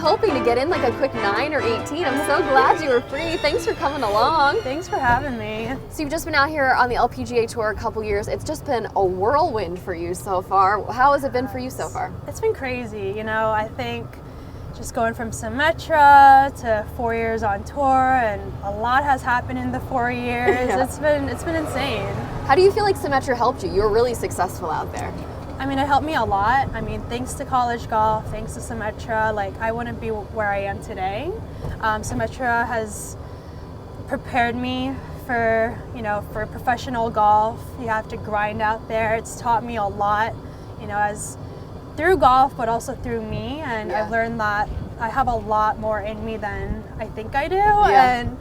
hoping to get in like a quick 9 or 18. I'm so glad you were free. Thanks for coming along. Thanks for having me. So you've just been out here on the LPGA Tour a couple years. It's just been a whirlwind for you so far. How has it been for you so far? It's been crazy. You know, I think just going from Symetra to 4 years on tour, and a lot has happened in the 4 years. Yeah. It's been insane. How do you feel like Symetra helped you? You were really successful out there. I mean, it helped me a lot. I mean, thanks to college golf, thanks to Symetra, like I wouldn't be where I am today. Symetra has prepared me for, you know, for professional golf. You have to grind out there. It's taught me a lot, you know, as through golf, but also through me. And Yeah. I've learned that I have a lot more in me than I think I do. Yeah. And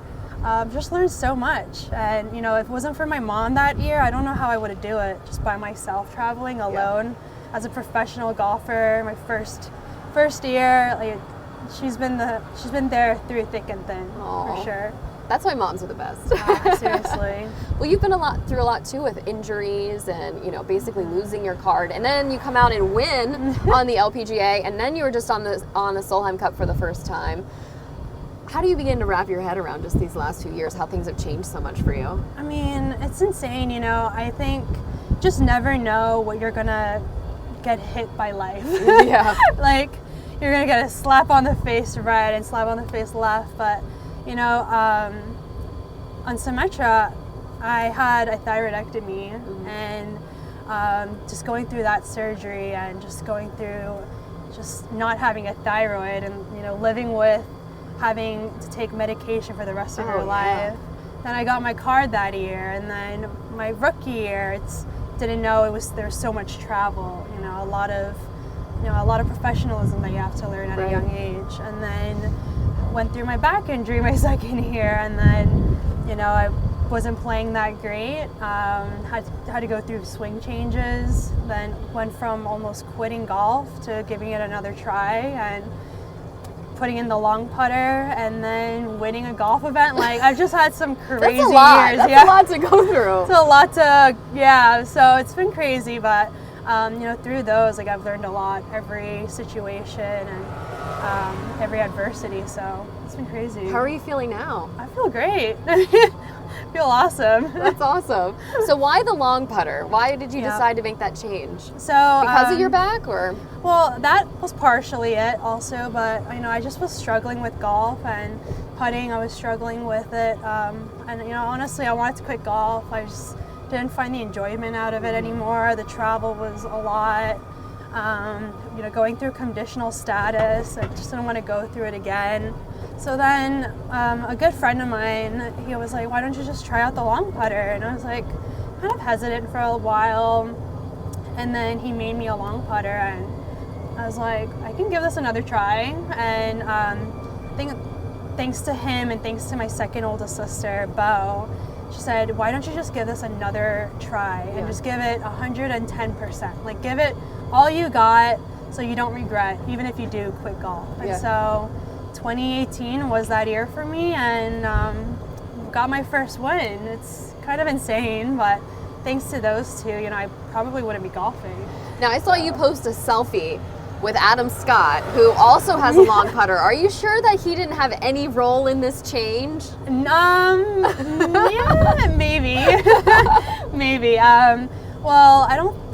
just learned so much. And, you know, if it wasn't for my mom that year, I don't know how I would do it just by myself, traveling alone as a professional golfer. My first year, like she's been there through thick and thin. Aw. For sure. That's why moms are the best. Seriously. Well, you've been through a lot too with injuries and, you know, basically losing your card, and then you come out and win on the LPGA, and then you were just on the Solheim Cup for the first time. How do you begin to wrap your head around just these last 2 years, how things have changed so much for you? I mean, it's insane, you know. I think just never know what you're gonna get hit by life. Yeah. Like, you're gonna get a slap on the face right and slap on the face left. But, you know, on Symetra, I had a thyroidectomy, and just going through that surgery and just going through just not having a thyroid and, you know, living with having to take medication for the rest of your life. Then I got my card that year, and then my rookie year, didn't know there was so much travel. You know, a lot of professionalism that you have to learn at a young age. And then went through my back injury my second year, and then, you know, I wasn't playing that great. Had to go through swing changes. Then went from almost quitting golf to giving it another try and putting in the long putter, and then winning a golf event. Like, I've just had some crazy That's a lot. years. That's a lot to go through. It's a lot to, so it's been crazy, but you know, through those, like, I've learned a lot, every situation and every adversity, so it's been crazy. How are you feeling now? I feel great. Feel awesome. That's awesome. So why the long putter? Why did you decide to make that change? So Because of your back, or? Well, that was partially it also, but, you know, I just was struggling with golf and putting. I was struggling with it, and, you know, honestly, I wanted to quit golf. I just didn't find the enjoyment out of it anymore. The travel was a lot. You know, going through conditional status, I just didn't want to go through it again. So then a good friend of mine, he was like, why don't you just try out the long putter? And I was like, kind of hesitant for a while. And then he made me a long putter, and I was like, I can give this another try. And thanks to him and thanks to my second oldest sister, Bo, she said, why don't you just give this another try and just give it 110%. Like, give it all you got so you don't regret, even if you do quit golf. And so 2018 was that year for me, and got my first win. It's kind of insane, but thanks to those two, you know, I probably wouldn't be golfing. Now, I saw you post a selfie with Adam Scott, who also has a long putter. Are you sure that he didn't have any role in this change? Yeah, maybe. Maybe. Well,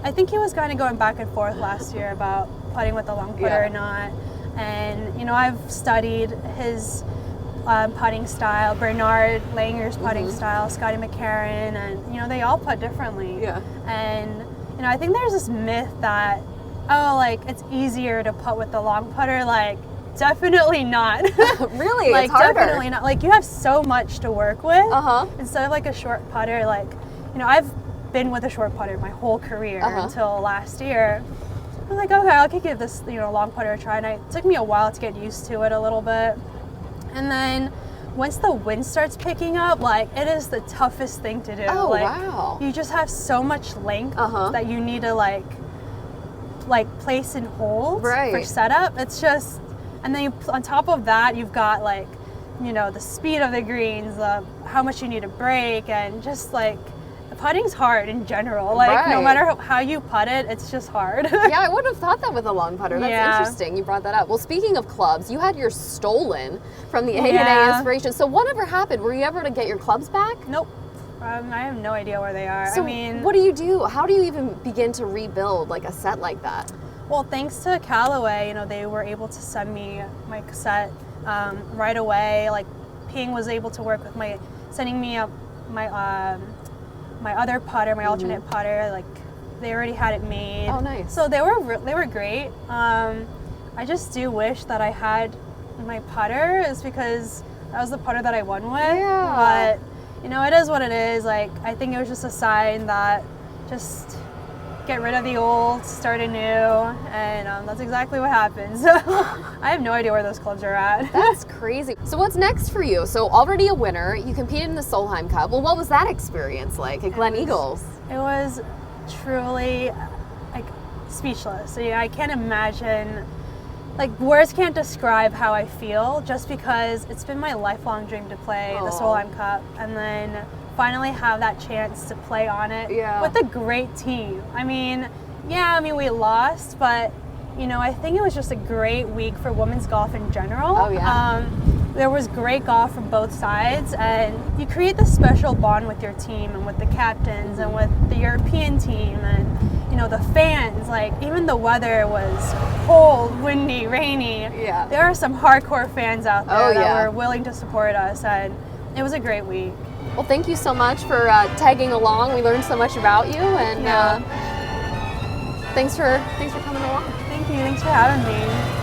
I think he was kind of going back and forth last year about putting with the long putter or not. And, you know, I've studied his putting style, Bernard Langer's putting style, Scotty McCarron, and, you know, they all putt differently. Yeah. And, you know, I think there's this myth that, oh, like, it's easier to putt with the long putter. Like, definitely not. Really? Like, it's harder. definitely not. Like, you have so much to work with. Instead of, like, a short putter. Like, you know, I've been with a short putter my whole career until last year. I'm like, okay, I could give this, you know, long putter a try. And it took me a while to get used to it a little bit. And then once the wind starts picking up, like, it is the toughest thing to do. Oh, like, wow. You just have so much length that you need to, like place and hold for setup. It's just, and then on top of that, you've got, like, you know, the speed of the greens, how much you need to break, and just, like, putting's hard in general. Like no Right. matter how you putt it, it's just hard. Yeah, I wouldn't have thought that with a long putter. That's Yeah. interesting. You brought that up. Well, speaking of clubs, you had yours stolen from the A&A Yeah. Inspiration. So whatever happened, were you ever to get your clubs back? Nope. I have no idea where they are. So I mean, what do you do? How do you even begin to rebuild like a set like that? well, thanks to Callaway, they were able to send me my cassette right away. Like, Ping was able to work with sending me up my other putter, my alternate putter. Like, they already had it made. Oh, nice. So they were great. I just do wish that I had my putter, is because that was the putter that I won with. Yeah. But it is what it is. Like, I think it was just a sign that just get rid of the old, start anew, and that's exactly what happened. So I have no idea where those clubs are at. That's crazy. So what's next for you? So already a winner, you competed in the Solheim Cup. Well, what was that experience like at Glen Eagles? It was truly like speechless. I can't imagine, like, words can't describe how I feel, just because it's been my lifelong dream to play the Aw. Solheim Cup, and then finally have that chance to play on it with a great team. I mean, we lost, but I think it was just a great week for women's golf in general. Oh, yeah. There was great golf from both sides, and you create this special bond with your team and with the captains and with the European team and the fans. Like, even the weather was cold, windy, rainy. Yeah. There are some hardcore fans out there Oh, that yeah. were willing to support us, and it was a great week. Well, thank you so much for tagging along. We learned so much about you, and thanks for coming along. Thank you. Thanks for having me.